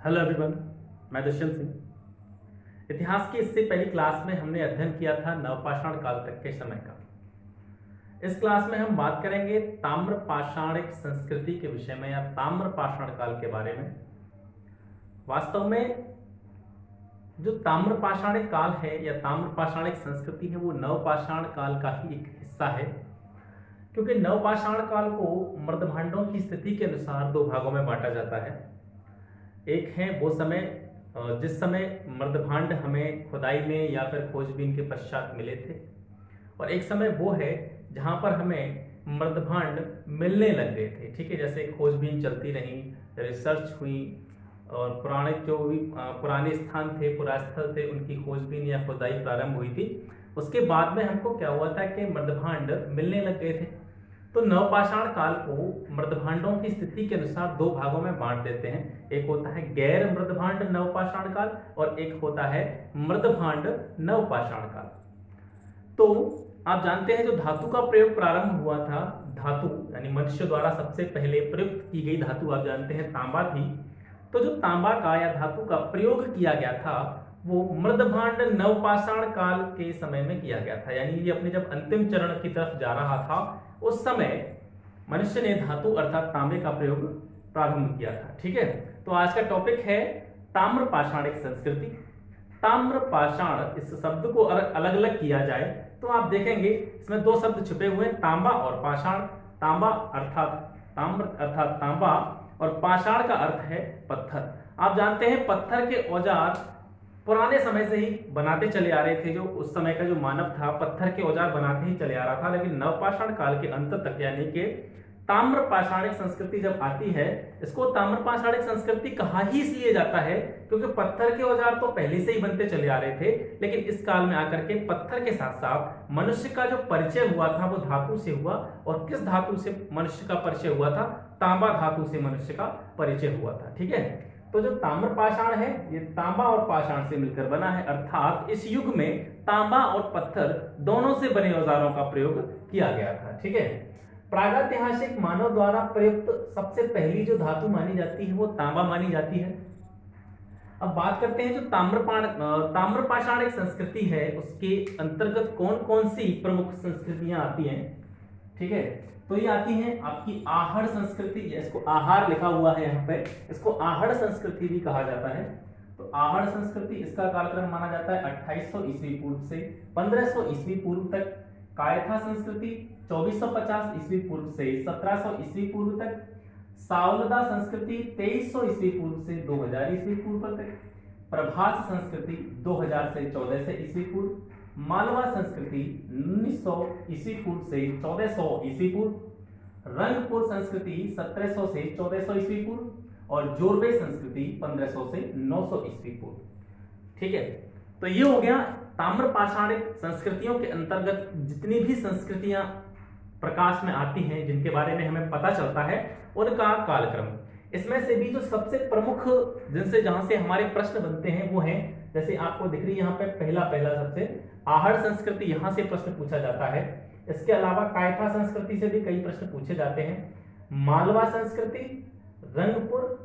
Hello everyone, मैं दुष्यंत सिंह। इतिहास की इससे पहली क्लास में हमने अध्ययन किया था नवपाषाण काल तक के समय का। इस क्लास में हम बात करेंगे ताम्र पाषाणिक संस्कृति के विषय में या ताम्र पाषाण काल के बारे में। वास्तव में जो ताम्र पाषाणिक काल है या ताम्र पाषाणिक संस्कृति है वो नवपाषाण काल का ही एक हिस्सा है, क्योंकि नवपाषाण काल को मृदभांडों की स्थिति के अनुसार दो भागों में बांटा जाता है। एक है वो समय जिस समय मृदभांड हमें खुदाई में या फिर खोजबीन के पश्चात मिले थे, और एक समय वो है जहां पर हमें मृदभांड मिलने लग गए थे। ठीक है, जैसे खोजबीन चलती रही, रिसर्च हुई और पुराने जो भी पुराने स्थान थे, पुरास्थल थे, उनकी खोजबीन या खुदाई प्रारंभ हुई थी। उसके बाद में हमको क्या हुआ था कि मृदभांड मिलने लग गए थे। तो नवपाषाण काल को मृदभांडों की स्थिति के अनुसार दो भागों में बांट देते हैं। एक होता है गैर मृदभांड नवपाषाण काल और एक होता है मृदभांड नवपाषाण काल। तो आप जानते हैं जो धातु का प्रयोग प्रारंभ हुआ था, धातु यानी मनुष्य द्वारा सबसे पहले प्रयुक्त की गई धातु आप जानते हैं तांबा थी। तो जो तांबा का या धातु का प्रयोग किया गया था वो मृदभांड नवपाषाण काल के समय में किया गया था, यानी ये अपने जब अंतिम चरण की तरफ जा रहा था उस समय मनुष्य ने धातु अर्थात तांबे का प्रयोग प्रारंभ किया था। ठीक है, तो आज का टॉपिक है ताम्र पाषाणिक संस्कृति। ताम्र पाषाण, इस शब्द को अलग अलग किया जाए तो आप देखेंगे इसमें दो शब्द छुपे हुए हैं, तांबा और पाषाण। तांबा अर्थात ताम्र अर्थात तांबा और पाषाण का अर्थ है पत्थर। आप जानते हैं पत्थर के औजार पुराने समय से ही बनाते चले आ रहे थे। जो उस समय का जो मानव था पत्थर के औजार बनाते ही चले आ रहा था, लेकिन नवपाषाण काल के अंत तक यानी कि ताम्र पाषाणिक संस्कृति जब आती है, इसको ताम्र पाषाणिक संस्कृति कहा ही इसलिए जाता है क्योंकि पत्थर के औजार तो पहले से ही बनते चले आ रहे थे, लेकिन इस काल में आकर के पत्थर के साथ साथ मनुष्य का जो परिचय हुआ था वो धातु से हुआ। और किस धातु से मनुष्य का परिचय हुआ था? तांबा धातु से मनुष्य का परिचय हुआ था। ठीक है, तो जो ताम्र पाषाण है ये तांबा और पाषाण से मिलकर बना है, अर्थात इस युग में तांबा और पत्थर दोनों से बने औजारों का प्रयोग किया गया था। ठीक है, प्रागैतिहासिक मानव द्वारा प्रयुक्त सबसे पहली जो धातु मानी जाती है वो तांबा मानी जाती है। अब बात करते हैं जो ताम्र पाषाणिक संस्कृति है उसके अंतर्गत कौन कौन सी प्रमुख संस्कृतियां आती हैं। ठीक है, तो ये आती है आपकी आहड़ संस्कृति, इसको आहार लिखा हुआ है यहाँ पे, इसको आहड़ संस्कृति भी कहा जाता है। तो आहड़ संस्कृति, इसका कालक्रम माना जाता है 2800 ईस्वी पूर्व से 1500 ईस्वी पूर्व तक। कायथा संस्कृति 2450 ईस्वी पूर्व से 1700 ईस्वी पूर्व तक। सावलदा संस्कृति 2300 ईस्वी पूर्व से 2000 ईस्वी पूर्व तक। प्रभास संस्कृति 2000 से 1400 ईस्वी पूर्व। मालवा संस्कृति 1900 ईस्वी पूर्व से 1400 ईस्वी पूर्व। रंगपुर संस्कृति 1700 से 1400 ईस्वी पूर्व और जोरबे संस्कृति 1500 से 900 ईस्वी पूर्व। ठीक है, तो ये हो गया ताम्र पाषाणिक संस्कृतियों के अंतर्गत जितनी भी संस्कृतियां प्रकाश में आती हैं, जिनके बारे में हमें पता चलता है, उनका कालक्रम। इसमें से भी जो सबसे प्रमुख जिनसे जहां से हमारे प्रश्न बनते हैं वो हैं, जैसे आपको दिख रही है यहाँ पे पहला सबसे आहड़ संस्कृति, यहां से प्रश्न पूछा जाता है। इसके अलावा कायथा संस्कृति से भी कई प्रश्न पूछे जाते हैं। मालवा संस्कृति, रंगपुर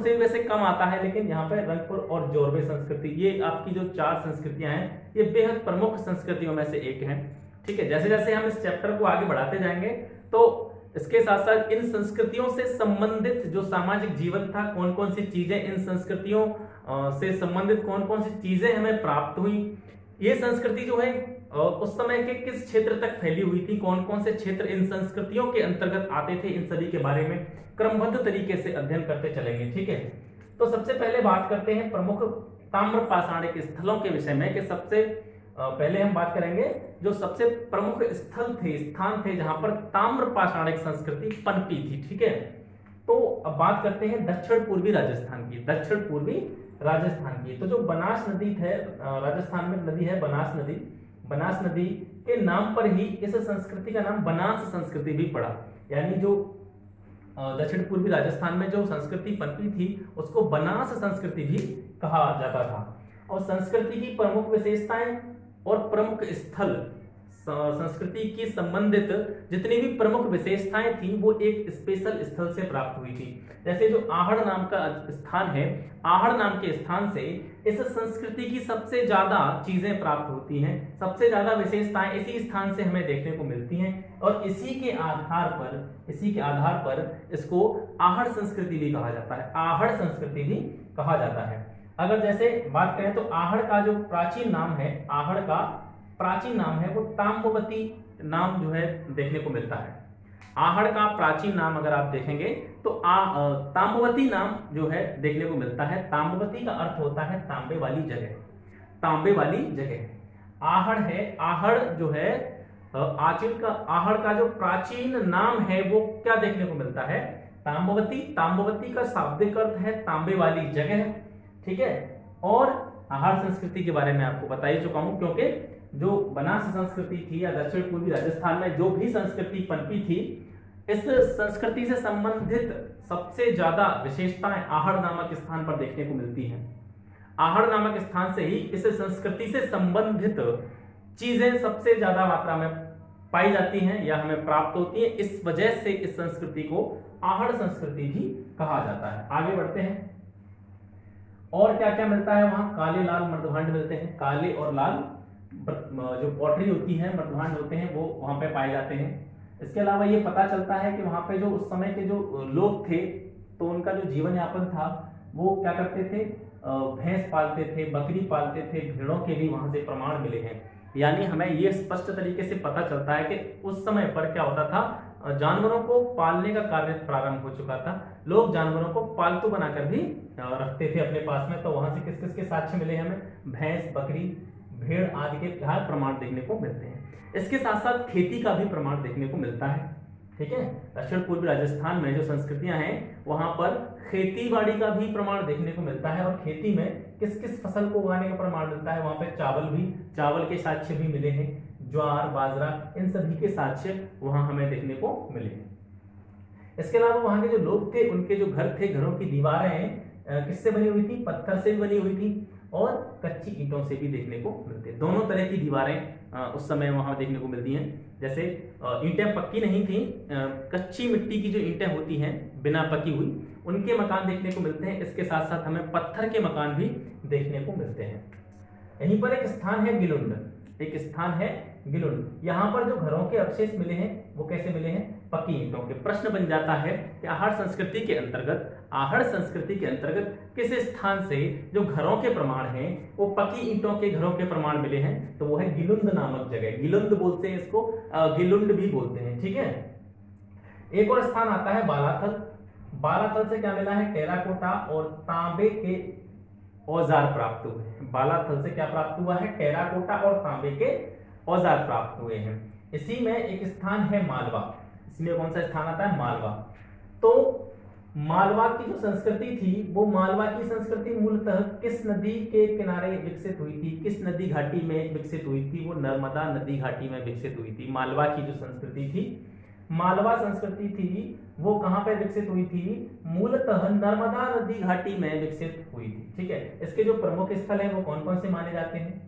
से भी वैसे कम आता है, लेकिन यहाँ पे रंगपुर और जोरबे संस्कृति, ये आपकी जो चार संस्कृतियां हैं ये बेहद प्रमुख संस्कृतियों में से एक है। ठीक है, जैसे जैसे हम इस चैप्टर को आगे बढ़ाते जाएंगे तो इसके साथ साथ इन संस्कृतियों से संबंधित जो सामाजिक जीवन था, कौन कौन सी चीजें इन संस्कृतियों से संबंधित कौन कौन सी चीजें हमें प्राप्त हुई, ये संस्कृति जो है उस समय के किस क्षेत्र तक फैली हुई थी, कौन कौन से क्षेत्र इन संस्कृतियों के अंतर्गत आते थे, इन सभी के बारे में क्रमबद्ध तरीके से अध्ययन करते चलेंगे। ठीक है, तो सबसे पहले बात करते हैं प्रमुख ताम्र पाषाणिक स्थलों के विषय में कि सबसे पहले हम बात करेंगे जो सबसे प्रमुख स्थान थे जहां पर ताम्र पाषाणिक संस्कृति पनपी थी। ठीक है, तो अब बात करते हैं दक्षिण पूर्वी राजस्थान की। तो जो बनास नदी है, राजस्थान में नदी है बनास नदी के नाम पर ही इस संस्कृति का नाम बनास संस्कृति भी पड़ा, यानी जो दक्षिण पूर्वी राजस्थान में जो संस्कृति पनपी थी उसको बनास संस्कृति भी कहा जाता था। और संस्कृति की प्रमुख विशेषताएं और प्रमुख स्थल संस्कृति की संबंधित जितनी भी प्रमुख विशेषताएं थी वो एक स्पेशल स्थल से प्राप्त हुई थी। जैसे जो आहड़ नाम का स्थान है, आहड़ नाम के स्थान से इस संस्कृति की सबसे ज्यादा चीजें प्राप्त होती हैं, सबसे ज्यादा विशेषताएं इसी स्थान से हमें देखने को मिलती हैं और इसी के आधार पर इसको आहड़ संस्कृति भी कहा जाता है, आहड़ संस्कृति भी कहा जाता है। अगर जैसे बात करें तो आहड़ का जो प्राचीन नाम है, आहड़ का प्राचीन नाम है वो ताम्रवती नाम जो है देखने को मिलता है। आहड़ का प्राचीन नाम अगर आप देखेंगे तो ताम्रवती नाम जो है देखने को मिलता है। ताम्रवती का अर्थ होता है तांबे वाली जगह, तांबे वाली जगह। आहड़ है, आहड़ जो है आहड़ का जो प्राचीन नाम है वो क्या देखने को मिलता है, ताम्रवती। ताम्रवती का शाब्दिक अर्थ है तांबे वाली जगह, ठीक है। और आहड़ संस्कृति के बारे में आपको बता ही चुका हूं, क्योंकि जो बनास संस्कृति थी या दक्षिण पूर्वी राजस्थान में जो भी संस्कृति पनपी थी, इस संस्कृति से संबंधित सबसे ज्यादा विशेषताएं आहड़ नामक स्थान पर देखने को मिलती हैं। आहड़ नामक स्थान से ही इस संस्कृति से संबंधित चीजें सबसे ज्यादा मात्रा में पाई जाती हैं या हमें प्राप्त होती है। इस वजह से इस संस्कृति को आहड़ संस्कृति भी कहा जाता है। आगे बढ़ते हैं, और क्या क्या मिलता है वहां, काले लाल मृदभांड मिलते हैं। काले और लाल जो पॉटरी होती है, मृदभांड होते हैं, वो वहां पे पाए जाते हैं। इसके अलावा ये पता चलता है कि वहां पे जो उस समय के जो लोग थे तो उनका जो जीवन यापन था वो क्या करते थे, भैंस पालते थे, बकरी पालते थे, भेड़ों के भी वहां से प्रमाण मिले हैं। यानी हमें ये स्पष्ट तरीके से पता चलता है कि उस समय पर क्या होता था, जानवरों को पालने का कार्य प्रारंभ हो चुका था। लोग जानवरों को पालतू बनाकर भी रखते थे अपने पास में। तो वहां से किस किस के साक्ष्य मिले हमें, भैंस, बकरी, भेड़ आदि के प्रमाण देखने को मिलते हैं। इसके साथ साथ खेती का भी प्रमाण देखने को मिलता है, ठीक है। दक्षिण पूर्वी राजस्थान में जो संस्कृतियां हैं वहां पर खेती बाड़ी का भी प्रमाण देखने को मिलता है और खेती में किस किस फसल को उगाने का प्रमाण मिलता है। वहां पर चावल के साक्ष्य भी मिले हैं, ज्वार, बाजरा, इन सभी के साक्ष्य वहां हमें देखने को मिले हैं। इसके अलावा वहां के जो लोग थे उनके जो घर थे, घरों की दीवारें किससे बनी हुई थी, पत्थर से भी बनी हुई थी और कच्ची ईंटों से भी देखने को मिलते हैं। दोनों तरह की दीवारें उस समय वहां देखने को मिलती हैं। जैसे ईंटें पक्की नहीं थी, कच्ची मिट्टी की जो ईंटें होती हैं बिना पकी हुई, उनके मकान देखने को मिलते हैं। इसके साथ साथ हमें पत्थर के मकान भी देखने को मिलते हैं। यहीं पर एक स्थान है गिलुंड, एक स्थान है गिलुंड। यहाँ पर जो घरों के अवशेष मिले हैं वो कैसे मिले हैं, पक्की ईंटों के। प्रश्न बन जाता है कि आहड़ संस्कृति के अंतर्गत किस स्थान से जो घरों के प्रमाण हैं वो पक्की ईंटों के घरों के प्रमाण मिले हैं, तो वो है गिलुंद नामक जगह। गिलुंद बोलते हैं इसको, गिलुंड भी बोलते हैं, ठीक है। एक और स्थान आता है बालाथल। बालाथल से क्या मिला है, टेराकोटा और तांबे के औजार प्राप्त हुए हैं। बालाथल से क्या प्राप्त हुआ है, टेराकोटा और तांबे के औजार प्राप्त हुए हैं। इसी में एक स्थान है मालवा। इसमें कौन सा स्थान आता है, मालवा। तो मालवा की जो संस्कृति थी वो मालवा की संस्कृति मूलतः किस नदी के किनारे विकसित हुई थी, किस नदी घाटी में विकसित हुई थी, वो नर्मदा नदी घाटी में विकसित हुई थी। मालवा की जो संस्कृति थी, मालवा संस्कृति थी वो कहां पे विकसित हुई थी, मूलतः नर्मदा नदी घाटी में विकसित हुई थी, ठीक है। इसके जो प्रमुख स्थल हैं वो कौन कौन से माने जाते हैं,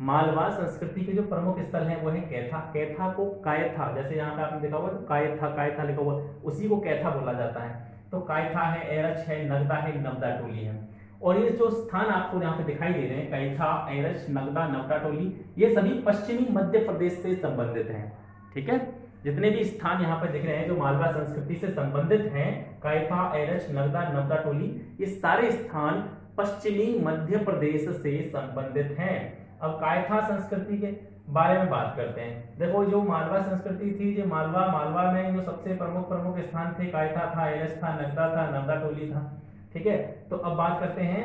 मालवा संस्कृति के जो प्रमुख स्थल हैं वो है कैथा। कैथा को कायथा, जैसे यहाँ पे आपने देखा हुआ कायथा लिखा हुआ, उसी को कैथा बोला जाता है। तो कायथा है, एरच है, नगदा है, नवदा टोली है। और ये जो स्थान आपको यहाँ पे दिखाई दे रहे हैं, कैथा, एरच, नगदा, नवदा टोली, ये सभी पश्चिमी मध्य प्रदेश से संबंधित हैं, ठीक है। जितने भी स्थान यहाँ पे दिख रहे हैं जो मालवा संस्कृति से संबंधित हैं, कैथा, एरच, नगदा, नवदा टोली, ये सारे स्थान पश्चिमी मध्य प्रदेश से संबंधित हैं। अब कायथा संस्कृति के बारे में बात करते हैं। देखो जो मालवा संस्कृति थी, जो मालवा में जो सबसे प्रमुख स्थान थे, कायथा था, एरच था, नगदा था, नवदा टोली था, ठीक है। तो अब बात करते हैं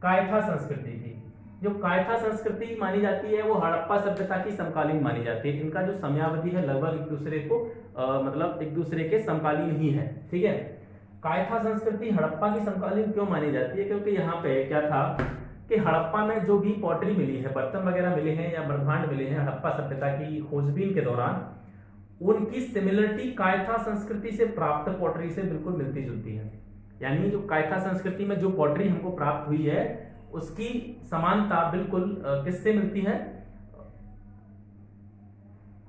कायथा संस्कृति की। जो कायथा संस्कृति मानी जाती है वो हड़प्पा सभ्यता की समकालीन मानी जाती है। इनका जो समयावधि है लगभग एक दूसरे को मतलब एक दूसरे के समकालीन ही है, ठीक है। कायथा संस्कृति हड़प्पा की समकालीन क्यों मानी जाती है, क्योंकि यहाँ पे क्या था कि हड़प्पा में जो भी पॉटरी मिली है, बर्तन वगैरह मिले हैं या ब्रह्मांड मिले हैं हड़प्पा सभ्यता की खोजबीन के दौरान, उनकी सिमिलरिटी कायथा संस्कृति से प्राप्त पॉटरी से बिल्कुल मिलती जुलती है। यानी जो कायथा संस्कृति में जो पॉटरी हमको प्राप्त हुई है उसकी समानता बिल्कुल किससे मिलती है,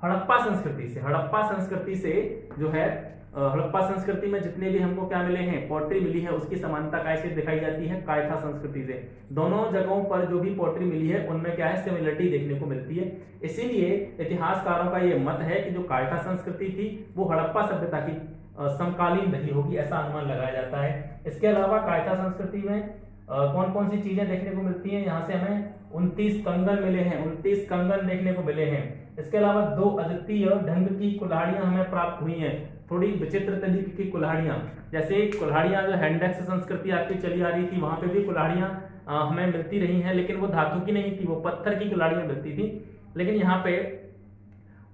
हड़प्पा संस्कृति से, हड़प्पा संस्कृति से जो है हड़प्पा संस्कृति में जितने भी हमको क्या मिले हैं, पोट्री मिली है, उसकी समानता कैसे दिखाई जाती है, कायथा संस्कृति से। दोनों जगहों पर जो भी पोट्री मिली है उनमें क्या है, सिमिलरिटी देखने को मिलती है। इसीलिए इतिहासकारों का ये मत है कि जो कायथा संस्कृति थी वो हड़प्पा सभ्यता की समकालीन रही होगी, ऐसा अनुमान लगाया जाता है। इसके अलावा कायथा संस्कृति में कौन कौन सी चीजें देखने को मिलती हैं, यहाँ से हमें 29 कंगन मिले हैं, 29 कंगन देखने को मिले हैं। इसके अलावा 2 अद्वितीय ढंग की कुल्हाड़ियां हमें प्राप्त हुई हैं, थोड़ी विचित्र तरीके की कुल्हाड़ियां, जैसे कुल्हाड़ियां जो हैंडेक्स संस्कृति आपकी चली आ रही थी वहां पे भी कुल्हाड़ियां हमें मिलती रही हैं, लेकिन वो धातु की नहीं थी, वो पत्थर की कुल्हाड़ियां मिलती थी। लेकिन यहाँ पे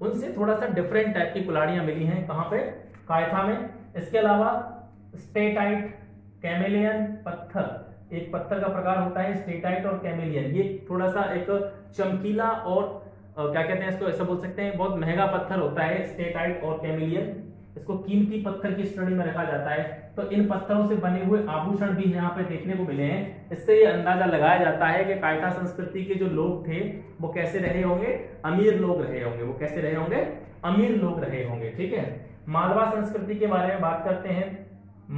उनसे थोड़ा सा डिफरेंट टाइप की कुल्हाड़ियां मिली हैं, कहाँ पे, कायथा में। इसके अलावा स्टेटाइट, कैमेलियन पत्थर, एक पत्थर का प्रकार होता है स्टेटाइट और कैमेलियन, ये थोड़ा सा एक चमकीला और क्या कहते हैं इसको, ऐसा बोल सकते हैं बहुत महंगा पत्थर होता है स्टेटाइट और कैमेलियन, इसको कीमती पत्थर की श्रेणी में रखा जाता है। तो इन पत्थरों से बने हुए आभूषण भी यहाँ पे देखने को मिले हैं। इससे ये अंदाजा लगाया जाता है कि कायथा संस्कृति के जो लोग थे वो कैसे रहे होंगे, अमीर लोग रहे होंगे, वो कैसे रहे होंगे, अमीर लोग रहे होंगे। ठीक है, मालवा संस्कृति के बारे में बात करते हैं।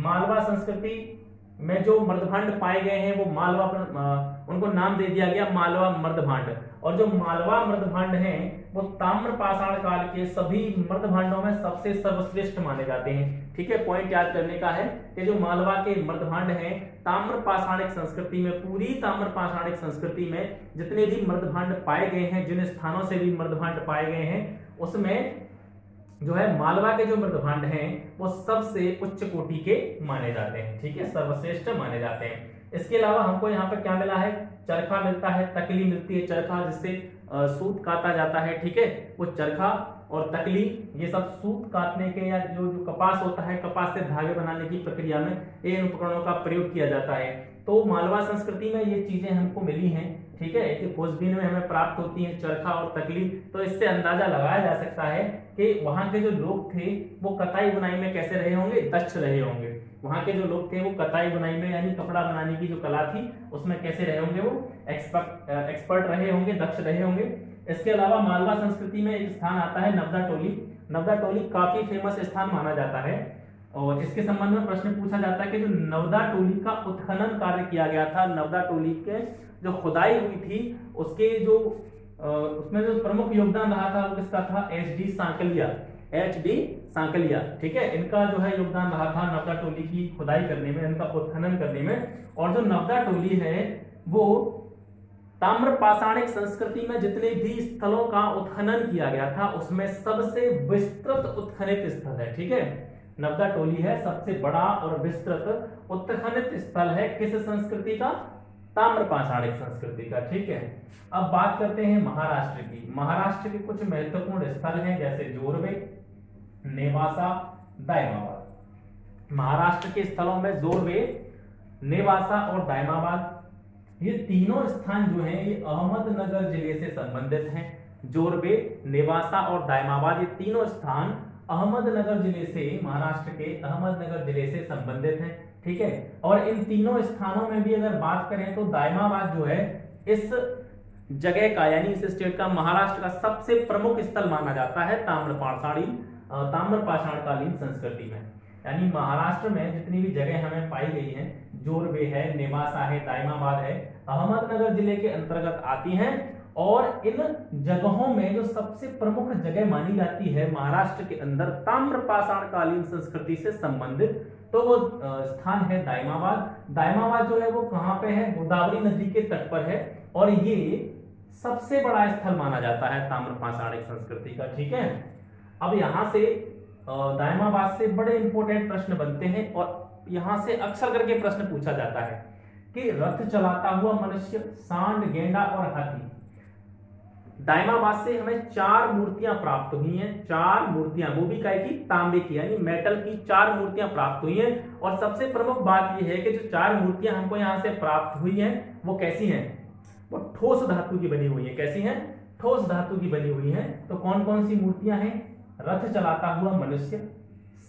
मालवा संस्कृति में जो मर्दभांड पाए गए हैं वो मालवा, उनको नाम दे दिया गया मालवा मर्दभांड। और जो मालवा मर्दभांड हैं वो ताम्र पाषाण काल के सभी मर्दभांडों में सबसे सर्वश्रेष्ठ माने जाते हैं। ठीक है, पॉइंट याद करने का है कि जो मालवा के मर्दभांड हैं ताम्र पाषाणिक संस्कृति में, पूरी ताम्र पाषाणिक संस्कृति में जितने भी मर्दभांड पाए गए हैं, जिन स्थानों से भी मर्दभांड पाए गए हैं, उसमें जो है मालवा के जो मृदभांड हैं वो सबसे उच्च कोटि के माने जाते हैं। ठीक है, सर्वश्रेष्ठ माने जाते हैं। इसके अलावा हमको यहाँ पे क्या मिला है, चरखा मिलता है, तकली मिलती है, चरखा जिससे सूत काटा जाता है। ठीक है, वो चरखा और तकली ये सब सूत काटने के या जो कपास होता है, कपास से धागे बनाने की प्रक्रिया में इन उपकरणों का प्रयोग किया जाता है। तो मालवा संस्कृति में ये चीजें हमको मिली हैं। ठीक है, कि खोजबीन में हमें प्राप्त होती है चरखा और तकली। तो इससे अंदाजा लगाया जा सकता है कि वहां के जो लोग थे वो कताई बुनाई में कैसे रहे होंगे, दक्ष रहे होंगे। वहां के जो लोग थे वो कताई बुनाई में यानी कपड़ा बनाने की जो कला थी उसमें कैसे रहे होंगे, वो एक्सपर्ट रहे होंगे, दक्ष रहे होंगे। इसके अलावा मालवा संस्कृति में एक स्थान आता है नवदा टोली। नवदा टोली काफी फेमस स्थान माना जाता है और इसके संबंध में प्रश्न पूछा जाता है कि जो नवदा टोली का उत्खनन कार्य किया गया था, नवदा टोली के जो खुदाई हुई थी उसके जो उसमें जो प्रमुख योगदान रहा था वो किसका था, एच.डी. सांकलिया, एच.डी. सांकलिया। ठीक है, इनका जो है योगदान रहा था नवदा टोली की खुदाई करने में, इनका उत्खनन करने में। और जो नवदा टोली है वो ताम्र पाषाणिक संस्कृति में जितने भी स्थलों का उत्खनन किया गया था उसमें सबसे विस्तृत उत्खनित स्थल है। ठीक है, नवदा टोली है सबसे बड़ा और विस्तृत उत्खनित स्थल है किस संस्कृति का, ताम्र पाषाणिक संस्कृति का। ठीक है, अब बात करते हैं महाराष्ट्र की। महाराष्ट्र के कुछ महत्वपूर्ण स्थल हैं जैसे जोरवे, नेवासा, दायमाबाद। महाराष्ट्र के स्थलों में जोरवे, नेवासा और दायमाबाद, ये तीनों स्थान जो हैं ये अहमदनगर जिले से संबंधित हैं। जोरवे, नेवासा और दायमाबाद ये तीनों स्थान अहमदनगर जिले से, महाराष्ट्र के अहमदनगर जिले से संबंधित हैं। ठीक है, और इन तीनों स्थानों में भी अगर बात करें तो दायमाबाद जो है इस जगह का यानी इस स्टेट का, महाराष्ट्र का सबसे प्रमुख स्थल माना जाता है ताम्र पाषाणकालीन संस्कृति में। यानी महाराष्ट्र में जितनी भी जगह हमें पाई गई हैं, जोरवे है, नेवासा है, दायमाबाद है, अहमदनगर जिले के अंतर्गत आती हैं। और इन जगहों में जो सबसे प्रमुख जगह मानी जाती है महाराष्ट्र के अंदर ताम्र पाषाणकालीन संस्कृति से संबंधित, तो वो स्थान है दायमाबाद। दायमाबाद जो है वो कहाँ पे है, गोदावरी नदी के तट पर है और ये सबसे बड़ा स्थल माना जाता है ताम्र पाषाणिक संस्कृति का। ठीक है, अब यहाँ से दायमाबाद से बड़े इंपॉर्टेंट प्रश्न बनते हैं और यहां से अक्सर करके प्रश्न पूछा जाता है कि रथ चलाता हुआ मनुष्य, सांड, गेंडा और हाथी। दायमाबाद से हमें 4 मूर्तियां प्राप्त हुई हैं, 4 मूर्तियां, वो भी काय की, तांबे की यानी मेटल की 4 मूर्तियां प्राप्त हुई हैं। और सबसे प्रमुख बात यह है कि जो 4 मूर्तियां हमको यहां से प्राप्त हुई हैं वो कैसी हैं, वो ठोस धातु की बनी हुई है। कैसी हैं, ठोस धातु की बनी हुई है। तो कौन कौन सी मूर्तियां हैं, रथ चलाता हुआ मनुष्य,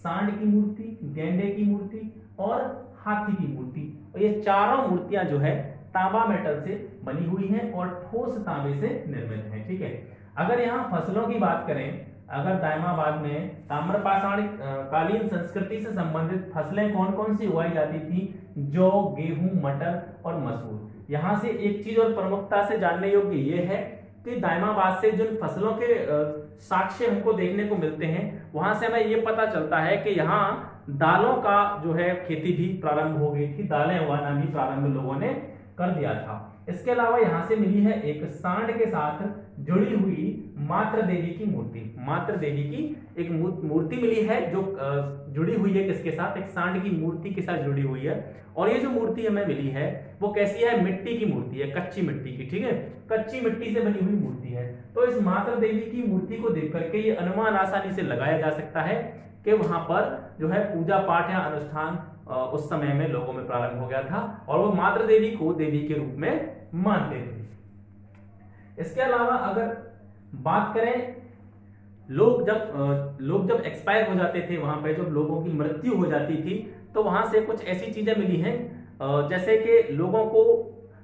सांड की मूर्ति, गेंडे की मूर्ति और हाथी की मूर्ति। और ये चारों मूर्तियां जो है तांबा मेटल से बनी हुई हैं और ठोस तांबे से निर्मित हैं। ठीक है, अगर यहाँ फसलों की बात करें अगर दायमाबाद में ताम्रपाषाण कालीन संस्कृति से संबंधित फसलें कौन कौन सी उगाई जाती थी? जौ, गेहूं, मटर और मसूर। यहाँ से एक चीज और प्रमुखता से जानने योग्य ये है कि दायमाबाद से जिन फसलों के साक्ष्य हमको देखने को मिलते हैं, वहां से हमें ये पता चलता है कि यहाँ दालों का जो है खेती भी प्रारंभ हो गई थी, दालें उगाना भी प्रारंभ लोगों ने कर दिया था। इसके अलावा यहाँ से मिली है एक सांड के साथ जुड़ी हुई मातृ देवी की मूर्ति। मातृ देवी की एक मूर्ति मिली है जो जुड़ी हुई है किसके साथ? एक सांड की मूर्ति के साथ जुड़ी हुई है। और ये जो मूर्ति हमें मिली है वो कैसी है? मिट्टी की मूर्ति है, कच्ची मिट्टी की, ठीक है, कच्ची मिट्टी से बनी हुई मूर्ति है। तो इस मातृ देवी की मूर्ति को देख करके ये अनुमान आसानी से लगाया जा सकता है कि वहां पर जो है पूजा पाठ या अनुष्ठान उस समय में लोगों में प्रारंभ हो गया था और वो मातृ देवी को देवी के रूप में मानते थे। इसके अलावा अगर बात करें, लोग जब एक्सपायर हो जाते थे, वहां पे जब लोगों की मृत्यु हो जाती थी, तो वहां से कुछ ऐसी चीजें मिली हैं जैसे कि लोगों को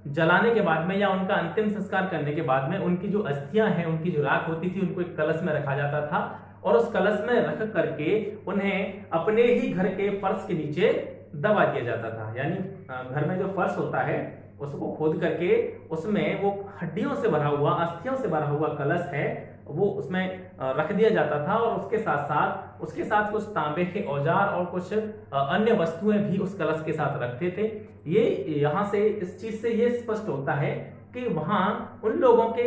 जलाने के बाद में या उनका अंतिम संस्कार करने के बाद में उनकी जो अस्थियां हैं, उनकी जो राख होती थी, उनको एक कलश में रखा जाता था और उस कलश में रख करके उन्हें अपने ही घर के फर्श के नीचे दबा दिया जाता था। यानी घर में जो फर्श होता है उसको खोद करके उसमें वो हड्डियों से भरा हुआ, अस्थियों से भरा हुआ कलश है वो उसमें रख दिया जाता था और उसके साथ कुछ तांबे के औजार और कुछ अन्य वस्तुएं भी उस कलश के साथ रखते थे। ये यहाँ से इस चीज से ये स्पष्ट होता है कि वहां उन लोगों के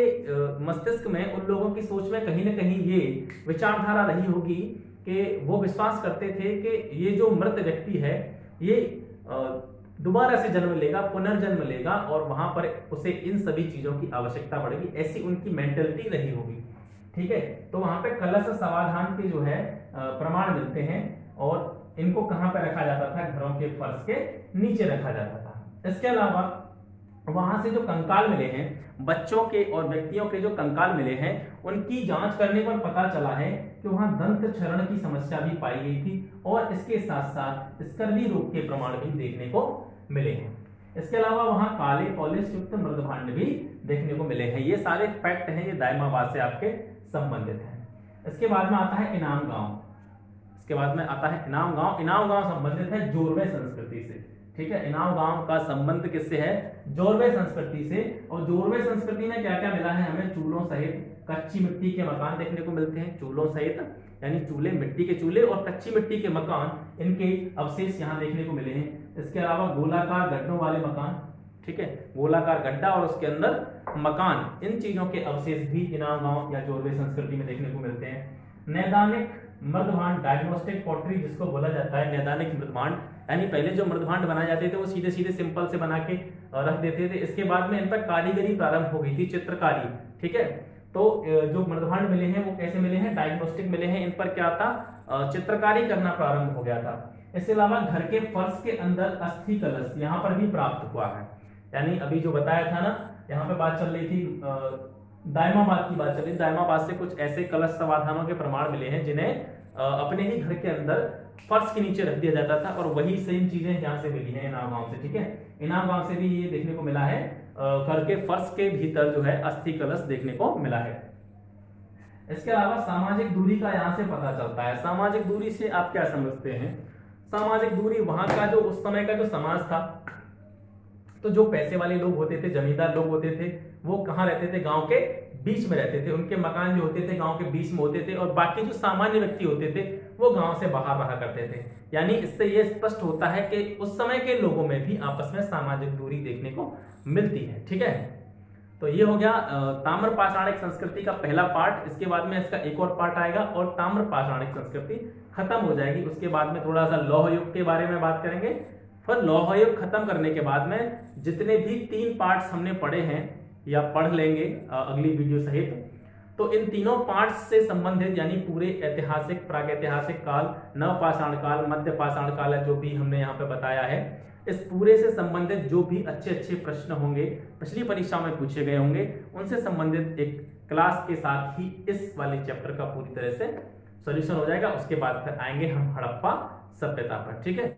मस्तिष्क में, उन लोगों की सोच में कहीं ना कहीं ये विचारधारा रही होगी कि वो विश्वास करते थे कि ये जो मृत व्यक्ति है ये दोबारा से जन्म लेगा, पुनर्जन्म लेगा और वहां पर उसे इन सभी चीजों की आवश्यकता पड़ेगी, ऐसी उनकी मेंटेलिटी रही होगी, ठीक है। तो वहां पे कलश समाधान के जो है प्रमाण मिलते हैं और इनको कहां पे रखा जाता था? घरों के फर्श के नीचे रखा जाता था। इसके अलावा वहां से जो कंकाल मिले हैं, बच्चों के और व्यक्तियों के जो कंकाल मिले हैं, उनकी जांच करने पर पता चला है कि वहां दंत क्षरण की समस्या भी पाई गई थी और इसके साथ साथ स्कर्वी रोग के प्रमाण भी देखने को मिले हैं। इसके अलावा वहां काले पॉलिश युक्त मृदभांड भी देखने को मिले हैं। ये सारे फैक्ट हैं, ये दायमाबाद से आपके संबंधित हैं। इसके बाद में आता है इनाम गांव। इनाम गांव संबंधित है जोरवे संस्कृति से, ठीक है। इनाम गांव का संबंध किससे है? जोरवे संस्कृति से। और जोरवे संस्कृति में क्या क्या मिला है हमें? चूल्हों सहित कच्ची मिट्टी के मकान देखने को मिलते हैं। चूल्हों सहित यानी चूल्हे, मिट्टी के चूल्हे और कच्ची मिट्टी के मकान, इनके अवशेष यहाँ देखने को मिले हैं। इसके अलावा गोलाकार गड्ढों वाले मकान, ठीक है, गोलाकार गड्ढा और उसके अंदर मकान, इन चीजों के अवशेष भी इनाम गांव या जोरवे संस्कृति में देखने को मिलते हैं। नैदानिक मृदभांड, डायग्नोस्टिक पॉटरी जिसको बोला जाता है, नैदानिक मृदभांड, यानी पहले जो मृदभांड बनाए जाते थे वो सीधे सीधे सिंपल से बना के रख देते थे। इसके बाद में इन पर कारीगरी प्रारंभ हो गई थी, चित्रकारी, ठीक है। तो जो मृदभांड मिले हैं वो कैसे मिले हैं? डायग्नोस्टिक मिले हैं। इन पर क्या था? चित्रकारी करना प्रारंभ हो गया था। इसके अलावा घर के फर्श के अंदर अस्थि कलश यहाँ पर भी प्राप्त हुआ है। यानी अभी जो बताया था ना, यहाँ पे बात चल रही थी, दायमाबाद की बात चल रही, दायमाबाद से कुछ ऐसे कलश समाधानों के प्रमाण मिले हैं जिन्हें अपने ही घर के अंदर फर्श के नीचे रख दिया जाता था और वही सेम चीजें यहाँ से मिली हैं इनाम गांव से, ठीक है। इनाम गांव से भी ये देखने को मिला है, घर के फर्श के भीतर जो है अस्थि कलश देखने को मिला है। इसके अलावा सामाजिक दूरी का यहाँ से पता चलता है। सामाजिक दूरी से आप क्या समझते हैं? सामाजिक दूरी वहां का जो उस समय का जो समाज था, तो जो पैसे वाले लोग होते थे, जमींदार लोग होते थे, वो कहाँ रहते थे? गांव के बीच में रहते थे। उनके मकान जो होते थे गांव के बीच में होते थे और बाकी जो सामान्य व्यक्ति होते थे वो गांव से बाहर रहा करते थे। यानी इससे ये स्पष्ट होता है कि उस समय के लोगों में भी आपस में सामाजिक दूरी देखने को मिलती है, ठीक है। तो ये हो गया ताम्रपाषाणिक संस्कृति का पहला पार्ट। इसके बाद में इसका एक और पार्ट आएगा और ताम्रपाषाणिक संस्कृति खत्म हो जाएगी। उसके बाद में थोड़ा सा लौह युग के बारे में बात करेंगे। फिर लौह युग खत्म करने के बाद में जितने भी 3 पार्ट्स हमने पढ़े हैं या पढ़ लेंगे अगली वीडियो सहित, तो इन तीनों पार्ट्स से संबंधित यानी पूरे ऐतिहासिक, प्रागैतिहासिक काल, नवपाषाण काल, मध्य पाषाण काल जो भी हमने यहाँ पे बताया है, इस पूरे से संबंधित जो भी अच्छे अच्छे प्रश्न होंगे, पिछली परीक्षा में पूछे गए होंगे, उनसे संबंधित एक क्लास के साथ ही इस वाले चैप्टर का पूरी तरह से सॉल्यूशन हो जाएगा। उसके बाद फिर आएंगे हम हड़प्पा सभ्यता पर, ठीक है।